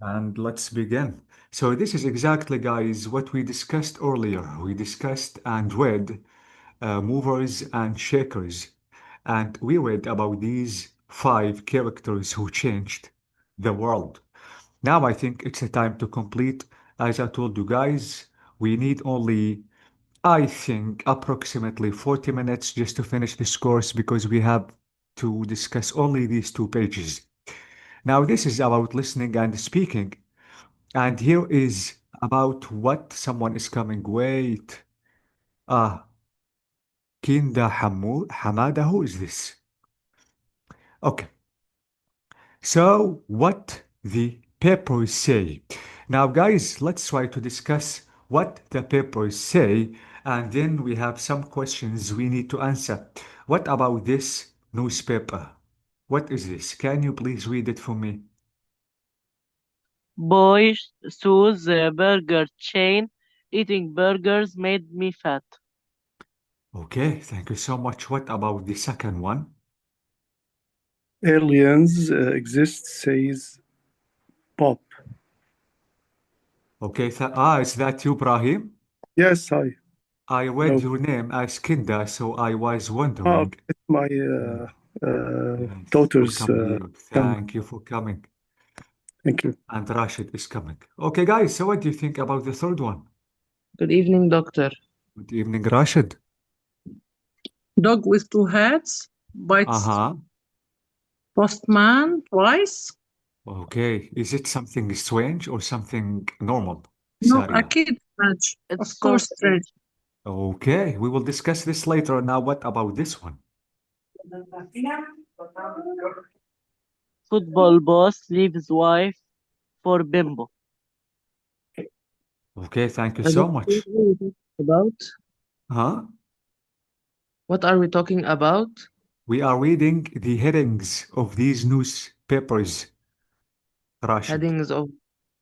And let's begin. So this is exactly, guys, what we discussed earlier. We discussed and read movers and shakers. And we read about these five characters who changed the world. Now I think it's a time to complete. As I told you guys, we need only, I think, approximately 40 minutes just to finish this course because we have to discuss only these two pages. Now this is about listening and speaking. And here is about what someone is coming. Wait. Ah, Kinda Hamada, who is this? Okay. So, what the papers say. Now, guys, let's try to discuss what the papers say, and then we have some questions we need to answer. What about this newspaper? What is this? Can you please read it for me? Boy Sue's burger chain. Eating burgers made me fat. Okay, thank you so much. What about the second one? Aliens exist, says Pop. Okay, is that you, Brahim? Yes, hi. I read Hello. your name as Kinda, so I was Oh, wondering. it's my Mm, Yes, daughter's welcome here. camera. Thank you for coming. Thank you. And Rashid is coming. Okay, guys, so what do you think about the third one? Good evening, doctor. Good evening, Rashid. Dog with two hats bites Uh-huh. postman twice. Okay, is it something strange or something normal, No, a Saria? kid match. It's Of course, so strange. Okay, we will discuss this later. Now, what about this one? football boss leaves wife for bimbo. Okay, thank you I so don't know much. what are we talking about. Huh? What are we talking about? We are reading the headings of these newspapers, Rashid. Headings of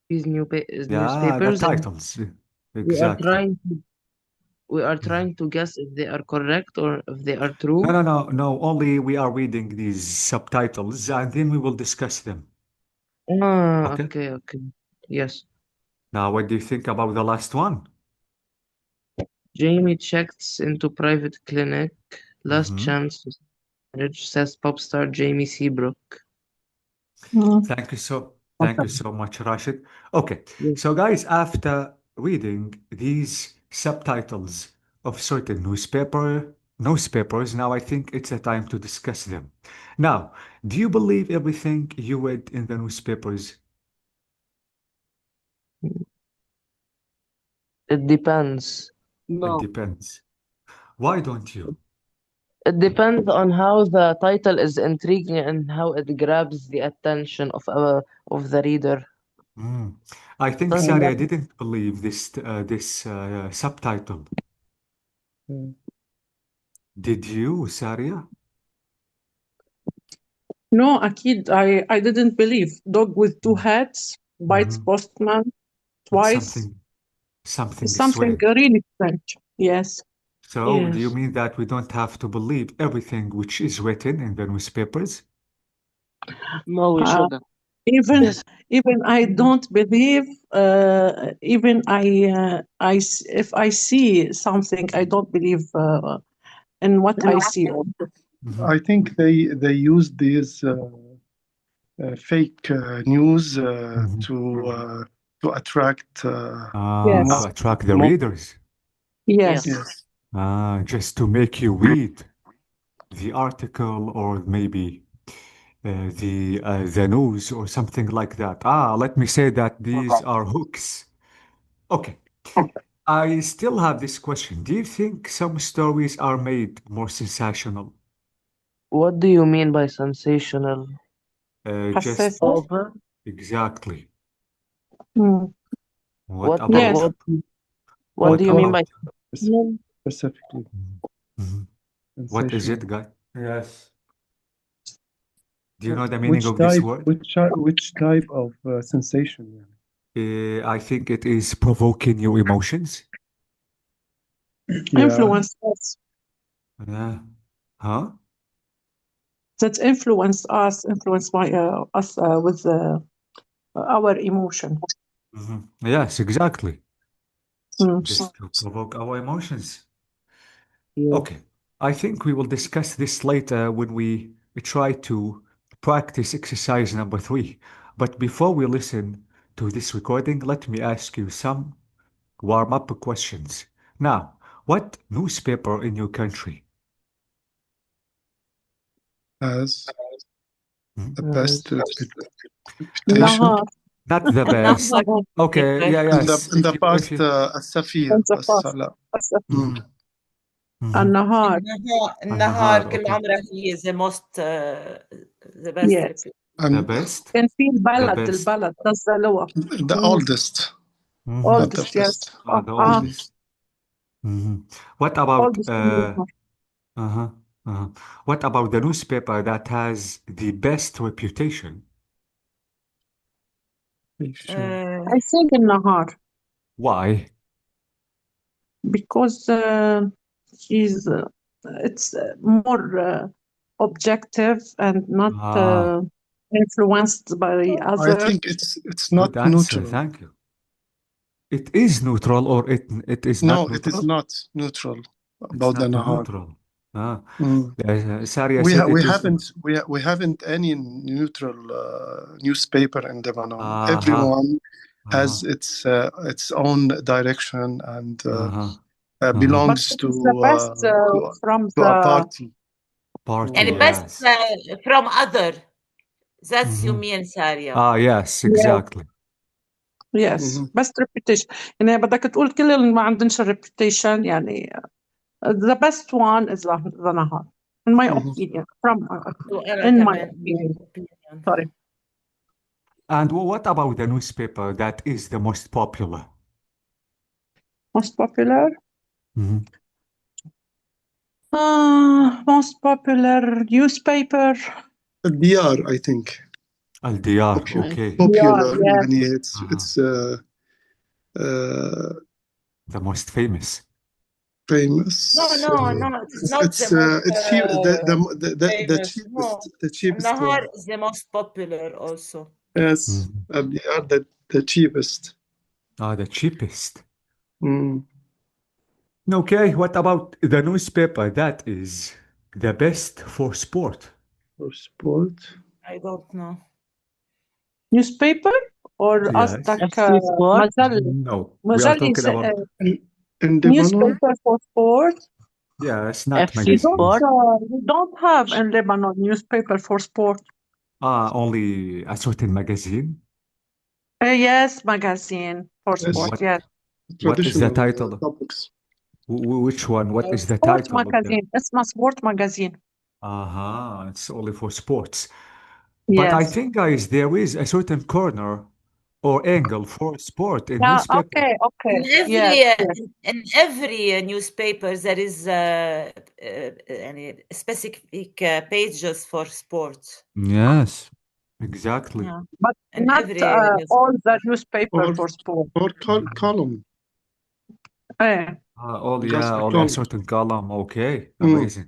these Yeah, the newspapers, and titles. we are Exactly. trying to we are Mhm. trying to guess if they are correct or if they are No, true. no, no, no. Only we are reading these subtitles and then we will discuss them. Ah, Okay? okay, okay. Yes. Now, what do you think about the last one? Jamie checks into private clinic. Last Hmm. chance to marriage, says pop star Jamie Seabrook. Thank you so much, Rashid. Okay, Yes. so guys, after reading these subtitles of certain newspapers, now I think it's a time to discuss them. Now, do you believe everything you read in the newspapers? It depends. It No, depends. Why don't you? It depends on how the title is intriguing and how it grabs the attention of the reader. Mm. I think Doesn't that? Saria didn't believe this subtitle. Mm. Did you, Saria? No, Akid, I didn't believe. Dog with two Mm. hats bites Mhm. postman It's twice. something It's something strange. really strange. Yes. So, do you Yes. mean that we don't have to believe everything which is written in the newspapers? no, we Uh, shouldn't. even Yes. even I don't believe. Even if I see something, I don't believe in what I see. Mhm. I think they use these fake news Mhm. to attract Ah, Yes. to more. attract the More. readers. Yes. Yes. Yes. Ah, just to make you read the article or maybe the news or something like that. Ah, let me say that these are hooks. Okay. I still have this question. Do you think some stories are made more sensational? What do you mean by sensational? Just Hassasiyet. Over. exactly. Hmm. What What Yes. about what what do what What you mean what by about sensational? specifically Mhm. What is it, sensational? guy? Yes. Do you know the meaning of this word? Which type of sensation? Yeah. I think it is provoking your emotions. Yeah. Influence us. Uh, huh? That influence us. Influence my us with. our emotion. Yes, exactly. Mm. Just to provoke our emotions. Yeah. Okay, I think we will discuss this later when we try to practice exercise number 3. But before we listen to this recording, let me ask you some warm-up questions. Now, what newspaper in your country? As Hmm? the best reputation. Nahar. Not the best. Nahar Okay, yeah, newspaper. yes. In the If past, you السفير In the past. الصلاة. Mhm, mhm. النهار. النهار okay. كل عمرها هي the most the best Yes. The And best? كان في The البلد best. نزلوها. the oldest, Mhm. not the Oldest, yes. best. The oldest. Mhm. What about Oldest in Nahar. uh-huh, uh-huh. What about the newspaper that has the best reputation? I think in Nahar Why? because she's it's more objective and not Ah, influenced by I other. think it's not good answer. neutral. Thank you. It is neutral or it is No, not it is neutral? not neutral It's about the not Nahar. neutral. Ah, Mm. Saria We said we it is. haven't any neutral newspaper in Lebanon. Uh-huh, Everyone has uh-huh, its own direction and uh-huh, But belongs it is the best from to a the party. party, and yes. best from other. That's you Mhm. mean, Saria. Yes, yes exactly. yes Mhm. best reputation. يعني بدك تقول كل اللي ما عندنش reputation يعني the best one is the Nahar in my Mhm. opinion from وأنا in my كمان opinion. Sorry. And what about the newspaper that is the most popular? Most popular? Mhm. Most popular newspaper. الديار I think الديار, popular okay. popular Yeah. يعني Uh-huh. it's The most famous. famous. No, it's not It's the most it's cheap, the famous. cheapest No, the cheapest Nahar one. is the most popular also. Yes, Mhm. they are the cheapest. The cheapest. Mm. Okay, what about the newspaper that is the best for sport? For sport, I don't know. Newspaper or Yes. قصدك FC Sport. مجلة No, we are مجلة talking about in Lebanon, newspaper for sport. yes, not FC We magazines. Sport. don't have in Lebanon newspaper for sport. Only a certain magazine. Yes, magazine for yes, sport. What Yes, what is the traditional title? topics. Which one? What is the sport title of the? magazine. اسمها sport magazine. It's only for sports. But I Yes. think, guys, there is a certain corner or angle for sport in Yeah. newspaper. Okay. In every Yes. in every newspaper there is يعني specific pages for sports. Yes, exactly. Yeah. But In not every all the newspaper. newspaper Or for sport. or column, Eh. just a Only a column. certain column. Okay, Mm. amazing.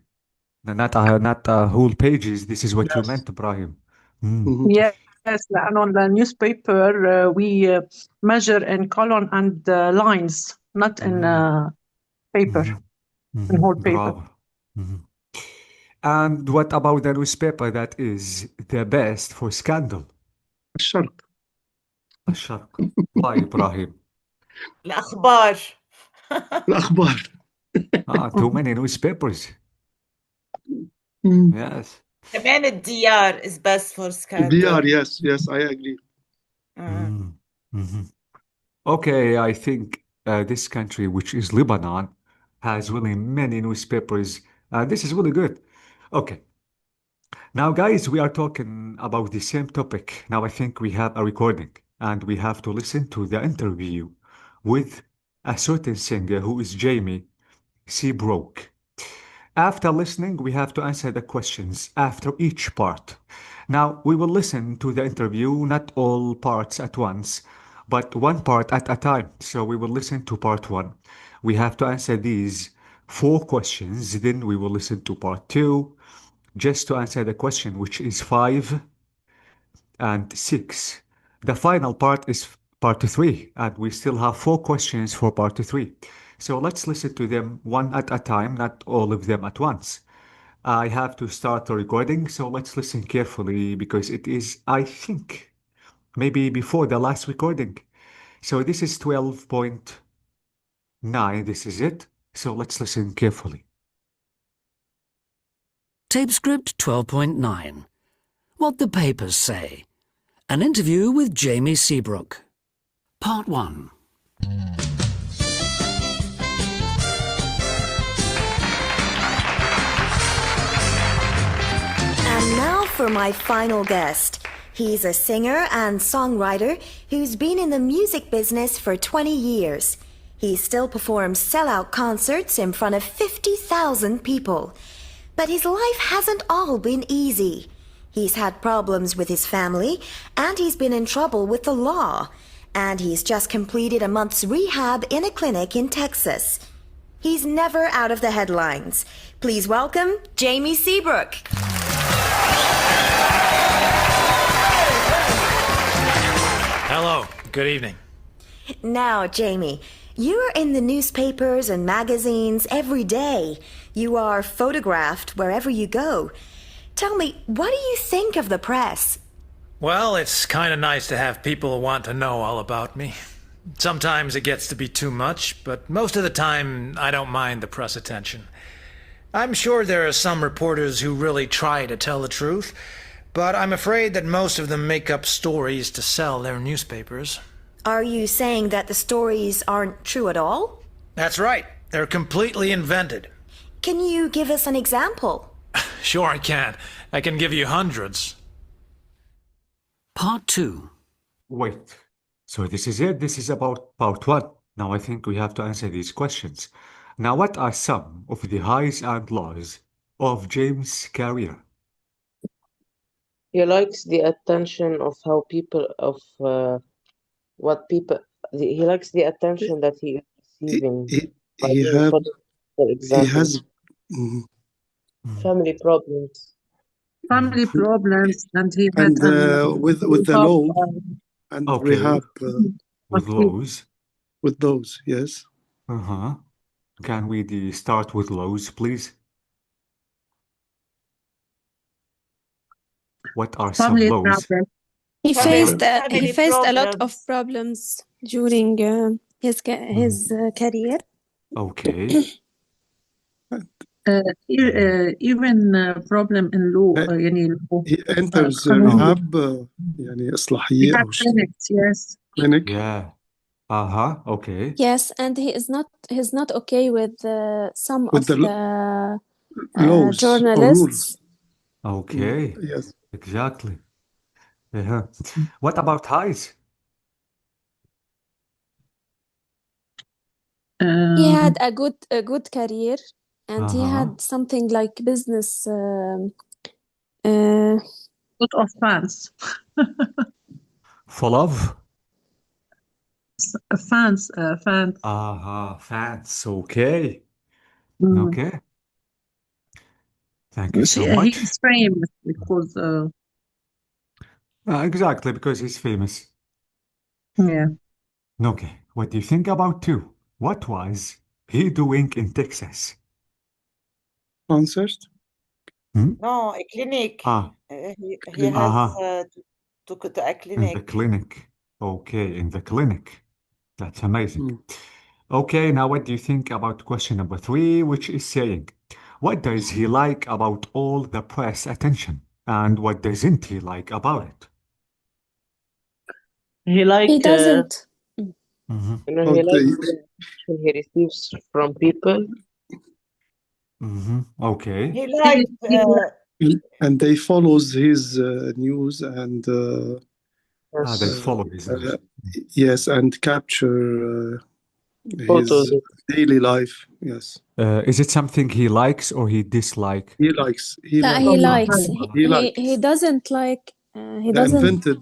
Not whole pages. This is what you Yes. meant, Ibrahim. Mm. Mhm. Yes, and on the newspaper we measure in column and lines, not in paper, in whole paper. Bravo. Mhm. And what about the newspaper that is the best for scandal? الشرق. الشرق. Why, Ibrahim? الأخبار. الأخبار. Too many newspapers. Mm. Yes. كمان الديار is best for scandal. الديار, yes, I agree. Mhm. Okay, I think this country, which is Lebanon, has really many newspapers. This is really good. Okay. Now, guys, we are talking about the same topic. Now, I think we have a recording and we have to listen to the interview with a certain singer who is Jamie Seabrook. After listening, we have to answer the questions after each part. Now, we will listen to the interview, not all parts at once, but one part at a time. So we will listen to part one. We have to answer these 4 questions. Then we will listen to part two, just to answer the question, which is 5 and 6. The final part is part 3, and we still have 4 questions for part 3. So let's listen to them one at a time, not all of them at once. I have to start the recording, so let's listen carefully because it is, I think, maybe before the last recording. So this is 12.9, this is it. So let's listen carefully. Tape script 12.9. What the papers say. An interview with Jamie Seabrook. Part 1. And now for my final guest. He's a singer and songwriter who's been in the music business for 20 years. He still performs sellout concerts in front of 50,000 people. But his life hasn't all been easy. He's had problems with his family, and he's been in trouble with the law. And he's just completed a month's rehab in a clinic in Texas. He's never out of the headlines. Please welcome Jamie Seabrook. Hello, good evening. Now, Jamie, you're in the newspapers and magazines every day. You are photographed wherever you go. Tell me, what do you think of the press? Well, it's kind of nice to have people who want to know all about me. Sometimes it gets to be too much, but most of the time I don't mind the press attention. I'm sure there are some reporters who really try to tell the truth, but I'm afraid that most of them make up stories to sell their newspapers. Are you saying that the stories aren't true at all? That's right. They're completely invented. Can you give us an example? Sure I can. I can give you hundreds. Part 2. Wait, so this is it? This is about part 1. Now I think we have to answer these questions. Now, what are some of the highs and lows of James' career? He likes the attention of how people of what people he likes the attention that he is receiving by He being have put, for he example, has mm, family problems. Family problems, and he had and with the law and Okay, rehab with lows. with those, yes. Uh-huh. Can we start with lows, please? What are some family lows? problems. He Family- faced family he faced a lot of problems. problems during his career. Okay. Even problem in law, يعني law. He enters قانون. rehab يعني He إصلاحية had أو شيء. clinics, yes. clinic. Yeah. Uh-huh. Okay. Yes, and he's not okay with some With of the the laws or journalists. Okay. Yes. Exactly. Uh-huh. What about highs? He had a good career, and he Uh-huh. had something like business. Lot of fans. Full of? Fans. Uh-huh. Fans. Okay. Mm. Okay. Thank you so He much. is famous because Exactly, because he's famous. yeah. Okay. What do you think about 2? What was he doing in Texas? Concert. No, a clinic. Ah, He Clinic. has uh-huh. to go to a In the clinic. clinic. Okay, in the clinic. That's amazing. Mm. Okay, now what do you think about question number 3, which is saying, what does he like about all the press attention? And what doesn't he like about it? He like he doesn't. Mm-hmm. You know, Oh, he likes they- the attention he receives from people. Mm-hmm. Okay. He liked and they follows his news and They follow his news. yes, and capture Photos. his daily life. Yes, Is it something he likes or he dislikes? he likes. He He likes. likes. He likes. He doesn't like. He The doesn't. invented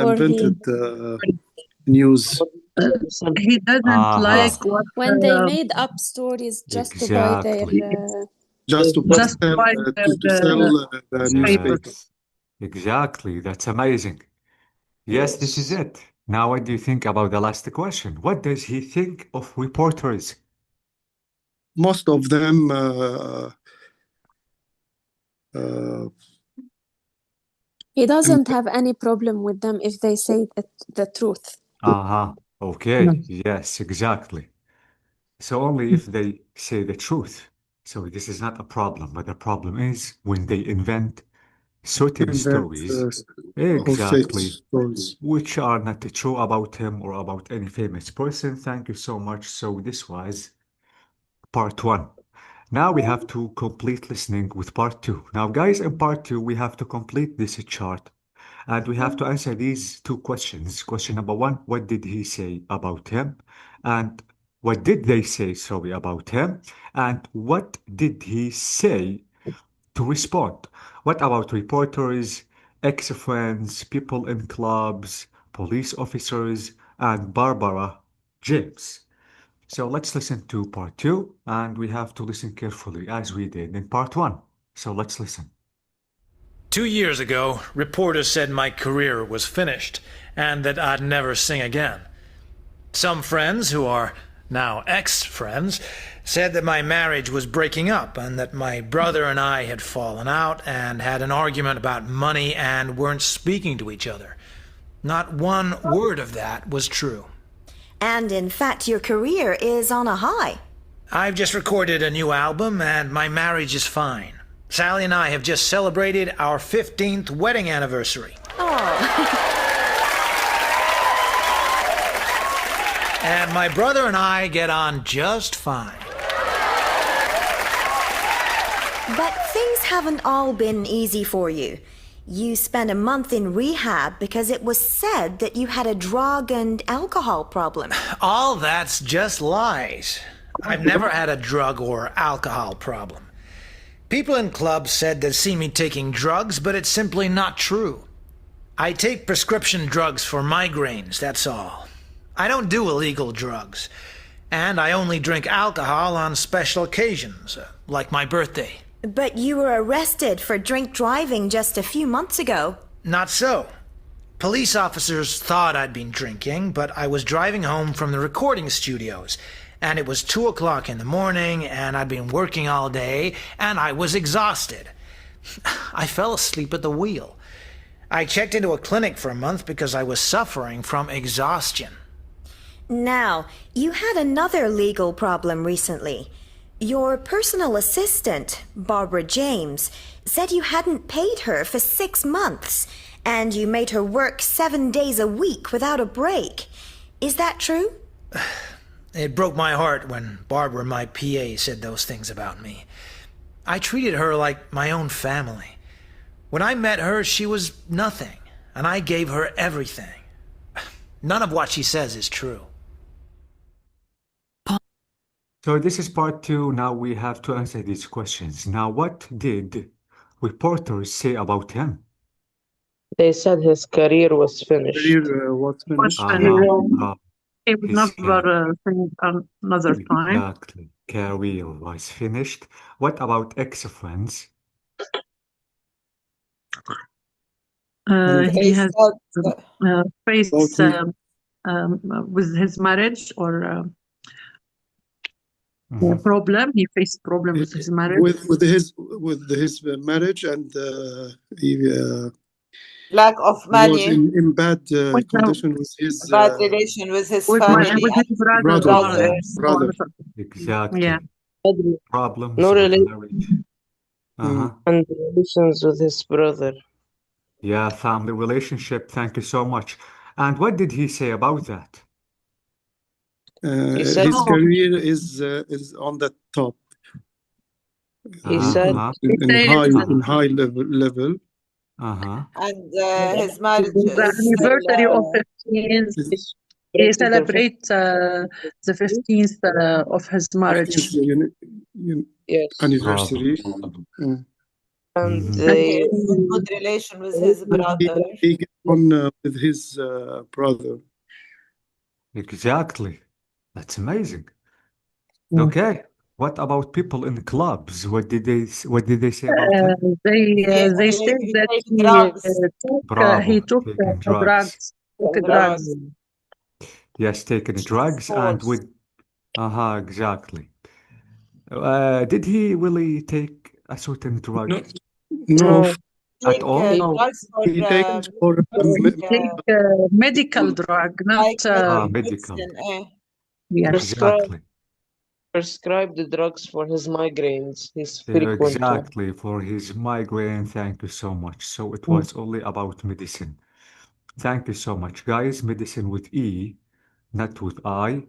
or he- news. He doesn't like what when they made up stories just to buy their. Exactly. Just to Just sell, buy to sell the newspaper. Yes, exactly. That's amazing. Yes, this is it. Now, what do you think about the last question? What does he think of reporters? Most of them He doesn't have any problem with them if they say the truth. Okay. Yes, exactly. So only if they say the truth. So this is not a problem, but the problem is when they invent certain stories, or fake exactly, stories. which are not true about him or about any famous person. Thank you so much. So this was part one. Now we have to complete listening with part two. Now, guys, in part two, we have to complete this chart and we have to answer these two questions. Question number one, what did he say about him? And what did they say, sorry, about him? And what did he say to respond? What about reporters, ex-friends, people in clubs, police officers, and Barbara James? So let's listen to part two, and we have to listen carefully as we did in part one. So let's listen. 2 years ago, reporters said my career was finished and that I'd never sing again. Some friends, who are now ex-friends, said that my marriage was breaking up and that my brother and I had fallen out and had an argument about money and weren't speaking to each other. Not one word of that was true. And in fact, your career is on a high. I've just recorded a new album and my marriage is fine. Sally and I have just celebrated our 15th wedding anniversary. And my brother and I get on just fine. But things haven't all been easy for you. You spent a month in rehab because it was said that you had a drug and alcohol problem. All that's just lies. I've never had a drug or alcohol problem. People in clubs said they'd see me taking drugs, but it's simply not true. I take prescription drugs for migraines, that's all. I don't do illegal drugs. And I only drink alcohol on special occasions, like my birthday. But you were arrested for drink driving just a few months ago. Not so. Police officers thought I'd been drinking, but I was driving home from the recording studios, and it was 2 o'clock in the morning, and I'd been working all day, and I was exhausted. I fell asleep at the wheel. I checked into a clinic for a month because I was suffering from exhaustion. Now, you had another legal problem recently. Your personal assistant, Barbara James, said you hadn't paid her for 6 months, and you made her work 7 days a week without a break. Is that true? It broke my heart when Barbara, my PA, said those things about me. I treated her like my own family. When I met her, she was nothing, and I gave her everything. None of what she says is true. So this is part two. Now we have to answer these questions. Now, what did reporters say about him? They said his career was finished. Was finished. He would never sing another time. Exactly. Career was finished. What about ex-friends? He has faced with his marriage or problem. He faced problem with his marriage. With his marriage, and he lack of money. was in bad condition with his bad relation with his with family. his brother. Exactly. Yeah. Problems No with relation. marriage. And relations with his brother. Yeah, family relationship. Thank you so much. And what did he say about that? He His said, career is on the top. he said, in high level. And his marriage The is anniversary still, of 15th, he celebrates the 15th of his marriage. yes. Anniversary. And he is in good relation with his brother. He get on with his brother. Exactly. That's amazing. Okay. What about people in clubs? What did they say about him? They said that takes drugs. Bravo, he took taking drugs. drugs drugs. Yes, taking drugs and Force. with, exactly. Did he really take a certain drug No, no, No, at Take all? no. drugs for he takes for He take medical drug, not like Medical. medicine. yes. Exactly. Prescribed the drugs for his migraines. He's frequent to. Exactly, for his migraine. Thank you so much. So it was only about medicine. Thank you so much, guys. Medicine with E, not with I.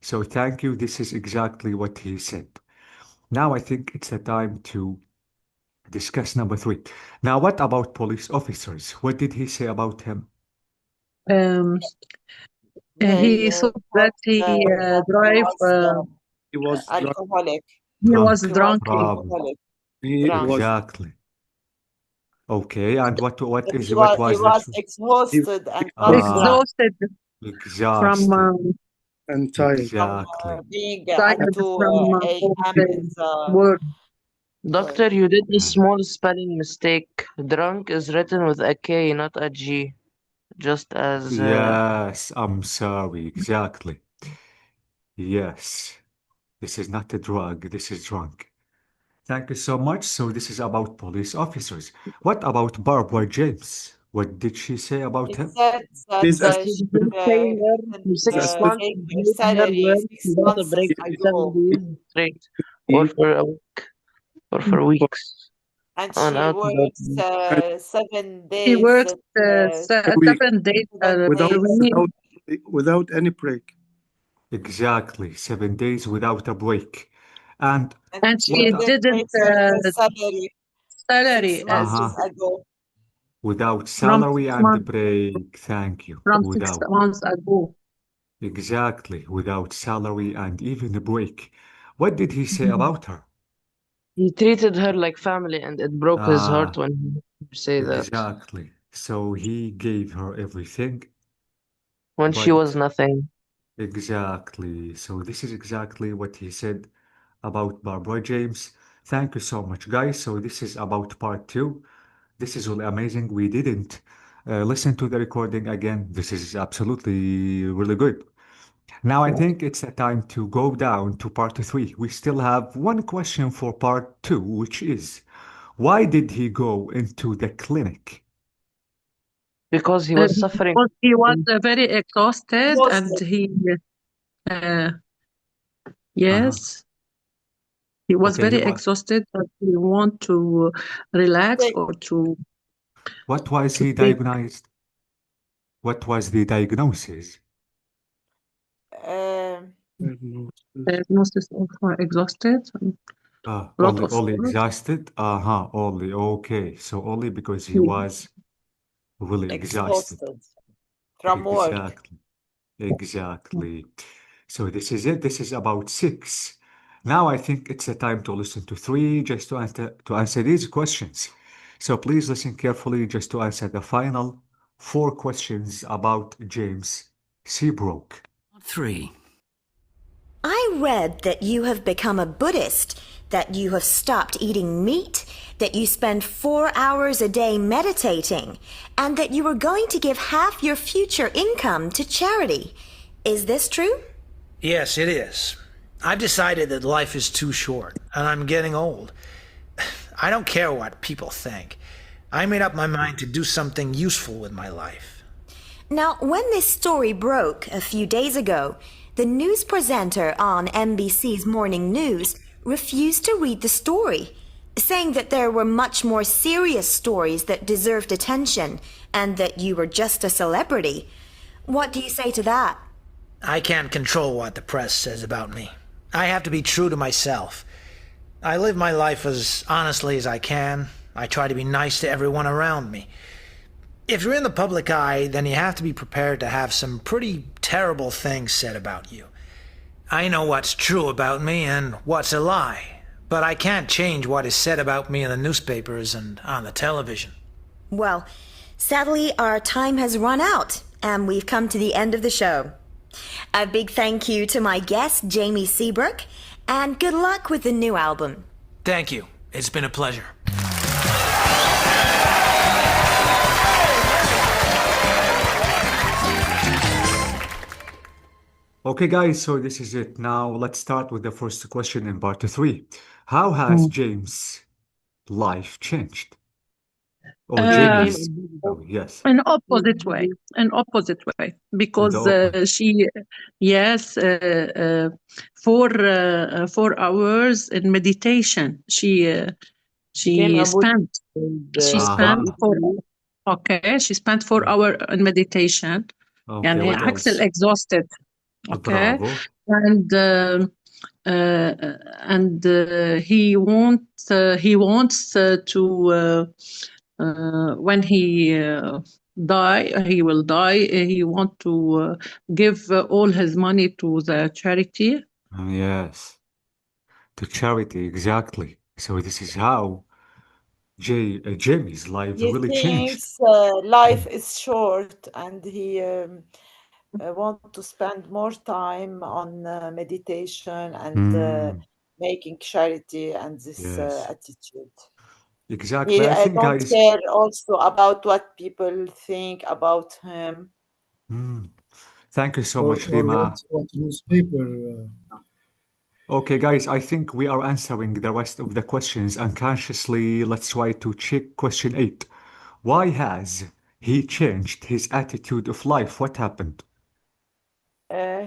So thank you. This is exactly what he said. Now I think it's the time to discuss number 3. Now, what about police officers? What did he say about him? Um, he thought that he drive. he was drunk. alcoholic. He was Drunk. drunk. Problem. Alcoholic. He Drunk. was Exactly. Okay, and what He was was the exhausted and Exhausted from exhausted. and tired. Exactly. being tired into from Ahmed's work. Doctor, you did a small spelling mistake. Drunk is written with a K, not a G. Just as Yes, I'm sorry. Exactly. Yes. This is not a drug. This is drunk. Thank you so much. So this is about police officers. What about Barbara James? What did she say about he him? said that He's a she paying her didn't 6 months take her break her salary work 6 without a months break for ago, 7 days straight, or for a week, or for weeks. and On she out works And 7 He days. works a week 7 days without per week. without any break. Exactly. 7 days without a break. And And she what? didn't her salary salary 6 months ago. Without from salary 6 and months break. Thank you. from 6 Without. months ago. Exactly. Without salary and even a break. What did he say about her? He treated her like family, and it broke his heart Ah, when he said that. exactly. So he gave her everything, When she was but nothing. exactly. So this is exactly what he said about Barbara James. Thank you so much, guys. So this is about part 2. This is really amazing. We didn't listen to the recording again. This is absolutely really good. Now I think it's the time to go down to part 3. We still have one question for part 2, which is, why did he go into the clinic? Because he was suffering. Because he was very exhausted and he yes, he was Okay, very exhausted and he want to relax or to what was he take diagnosed? What was the diagnosis? diagnosis of exhausted. Lot Only, of only stress. exhausted? Only. Okay. So only because he was really exhausted. From work. Exactly. Exactly. So this is it. This is about 6. Now I think it's the time to listen to 3 just to answer these questions. So please listen carefully just to answer the final 4 questions about James Seabrook. 3. I read that you have become a Buddhist, that you have stopped eating meat, that you spend 4 hours a day meditating, and that you are going to give half your future income to charity. Is this true? Yes, it is. I've decided that life is too short, and I'm getting old. I don't care what people think. I made up my mind to do something useful with my life. Now, when this story broke a few days ago, the news presenter on NBC's Morning News refused to read the story, saying that there were much more serious stories that deserved attention and that you were just a celebrity. What do you say to that? I can't control what the press says about me. I have to be true to myself. I live my life as honestly as I can. I try to be nice to everyone around me. If you're in the public eye, then you have to be prepared to have some pretty terrible things said about you. I know what's true about me and what's a lie, but I can't change what is said about me in the newspapers and on the television. Well, sadly, our time has run out, and we've come to the end of the show. A big thank you to my guest, Jamie Seabrook, and good luck with the new album. Thank you. It's been a pleasure. Okay, guys, so this is it. Now let's start with the first question in part three. How has James' life changed? Or Uh, Jamie's? Oh, yes. in opposite way, because open. yes, 4 hours in meditation. Came She about spent she and spent Aha. she spent 4 hours in meditation. Okay, يعني what Axel else? exhausted. Okay, Bravo. and he wants to when he he will die. He want to give all his money to the charity. Yes. To charity, exactly. So this is how Jamie's life He really changed. thinks life is short, and he want to spend more time on meditation and Mm, making charity and this yes. attitude. Exactly. He I think, don't guys, care also about what people think about him. thank you so Or much, Rima. what newspaper? Okay, guys, I think we are answering the rest of the questions unconsciously. Let's try to check question 8. Why has he changed his attitude of life? What happened?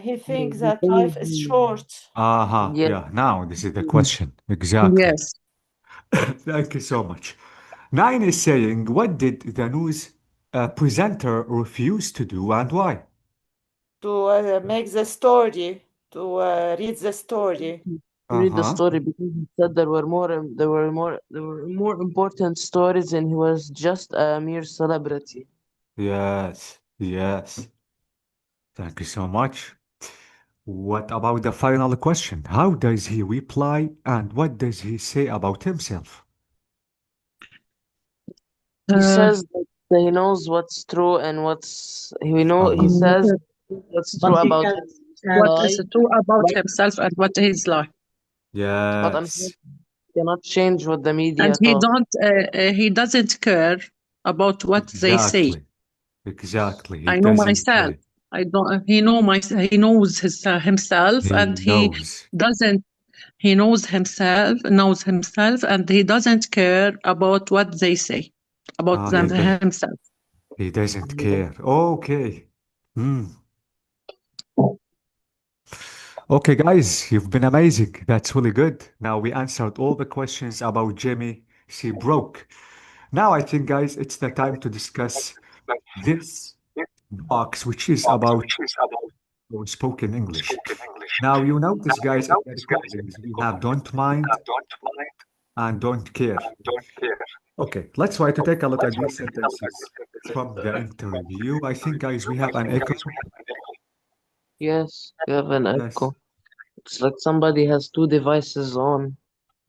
He thinks that life is short. Aha, yes, yeah, now this is the question. Exactly. Yes. Thank you so much. Nine is saying, what did the news presenter refuse to do and why? To make the story, to read the story. read the Uh-huh. story because he said there were more important stories and he was just a mere celebrity. Yes, yes. Thank you so much. What about the final question? How does he reply and what does he say about himself? He Uh, says that he knows what's true and he Uh-huh. says what's true he about can his what is life, true about but himself and what is like, unfortunately Yes, he cannot change what the and media talk. he doesn't care about what they say. exactly. Exactly. He I know doesn't myself. care. I don't. He knows himself, He and knows. doesn't. He knows himself, and he doesn't care about what they say about Ah, them himself. he doesn't care. Okay. Hmm. Okay, guys, you've been amazing. That's really good. Now we answered all the questions about Jamie Seabrook. Now I think, guys, it's the time to discuss this box, which is about spoken English. Now you notice, guys, in the recordings we have don't mind and don't care. Okay, let's try to take a look at these sentences from the interview. I think, guys, we have an echo. Yes, you have an Yes, echo. It's like somebody has two devices on.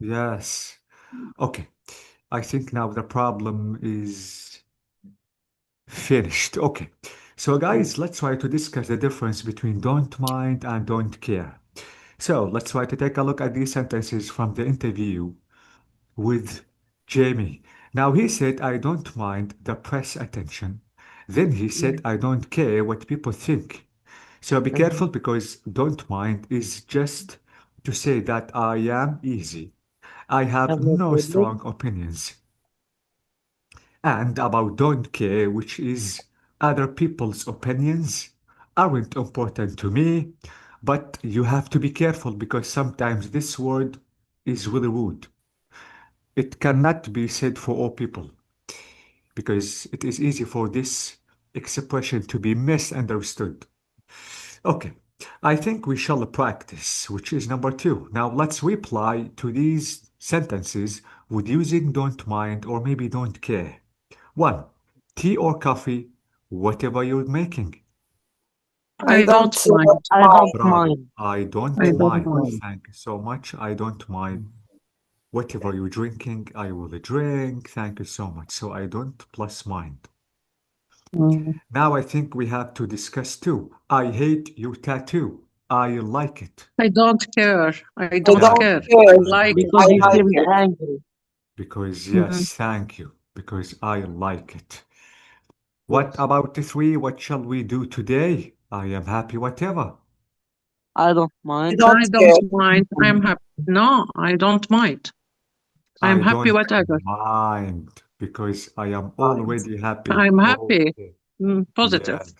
yes. Okay, I think now the problem is finished. Okay, so guys, let's try to discuss the difference between don't mind and don't care. So let's try to take a look at these sentences from the interview with Jamie. Now he said, I don't mind the press attention. Then he said, I don't care what people think. So be careful because don't mind is just to say that I am easy. I have Have no no problem. strong opinions. And about don't care, which is other people's opinions aren't important to me, but you have to be careful because sometimes this word is really rude. It cannot be said for all people because it is easy for this expression to be misunderstood. Okay, I think we shall practice, which is number 2. Now let's reply to these sentences with using don't mind or maybe don't care. 1. Tea or coffee, whatever you're making. I don't mind. I don't Bravo. mind. I don't I don't mind. mind. Thank you so much. I don't mind. Whatever you're drinking, I will drink. Thank you so much. So I don't plus mind. Now I think we have to discuss too. I hate your tattoo. I like it. I don't care. I I don't don't care. care. I like it. Because I he like seems it. angry. Because Mhm. yes, thank you. Because I like it. What Yes. about the 3? What shall we do today? I am happy, whatever. I don't You mind. don't I care. don't mind. I'm happy. No, I don't mind. I'm I happy don't whatever. mind because I am already happy. I'm happy. Okay. Positive. Yes.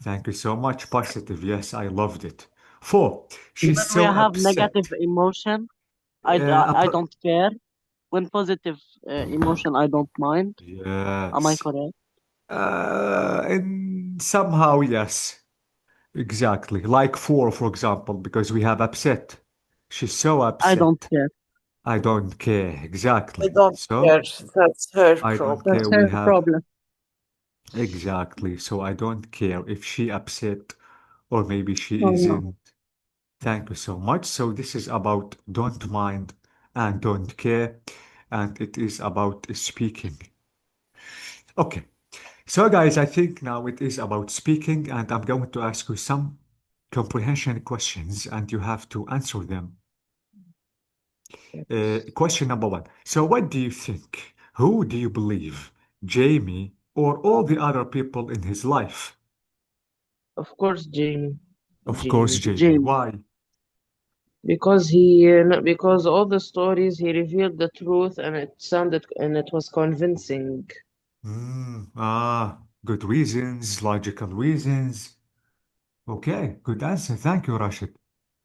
Thank you so much. Positive. Yes, I loved it. 4. She's When we so have upset. negative emotion, I Uh, don't care. When positive emotion, I don't mind. Am I yes. correct? And somehow, yes. Exactly. Like 4, for example, because we have upset. She's so I don't upset. care. I don't care. I Exactly. don't So care. That's her I don't problem. That's care. We her have problem. exactly. So I don't care if she upset or maybe she Oh, no. isn't. Thank you so much. So this is about don't mind and don't care, and it is about speaking. Okay. So guys, I think now it is about speaking, and I'm going to ask you some comprehension questions, and you have to answer them. Question number 1. So what do you think? Who do you believe? Jamie or all the other people in his life? Of course, Jamie. Of course, Jamie. Jamie. Why? Because because all the stories he revealed the truth and it was convincing. Good reasons, logical reasons. Okay, good answer. Thank you, Rashid.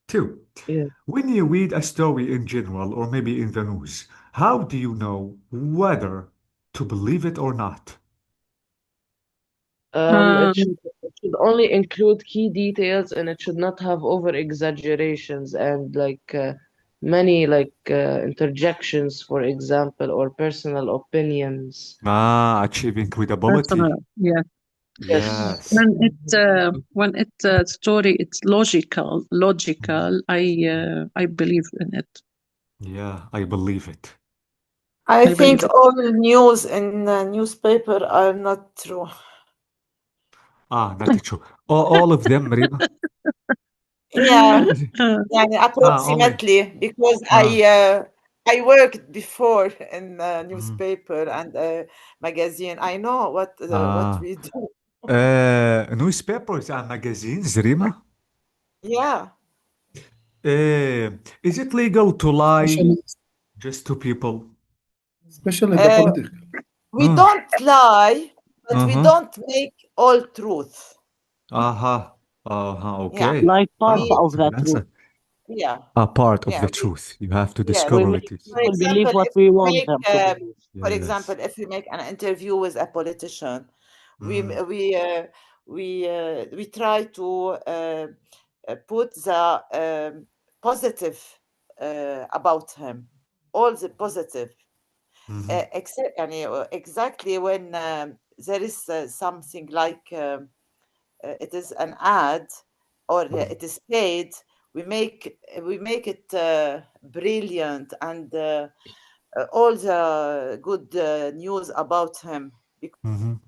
2. Yeah. When you read a story in general or maybe in the news, how do you know whether to believe it or not? It should only include key details and it should not have over exaggerations and many interjections, for example, or personal opinions. Achieving credibility. Personal. Yeah. Yes. When it's story, it's logical. I believe in it. Yeah, I believe it. I I think believe it. all news in newspaper are not true. Not true. All of them, Rima. Yeah, Only. approximately, because I worked before in newspaper and magazine. I know what we do. Newspapers and magazines, Rima. Yeah. Is it legal to lie Especially, just to people? especially the Uh, political. we don't lie, but we Uh-huh. don't make all truth. Uh-huh. Yeah. Okay. Like part We, of That's a that good truth. answer. yeah. A part of Yeah. the truth. You have to We discover make, it. People for example, believe what if we we want make, them to believe. for Yes. example, if we make an interview with a politician, we Mm. we try to put the positive about him, all the positive, Mhm. except exactly when there is something like it is an ad or it is paid, we make it brilliant and all the good news about him. Mhm.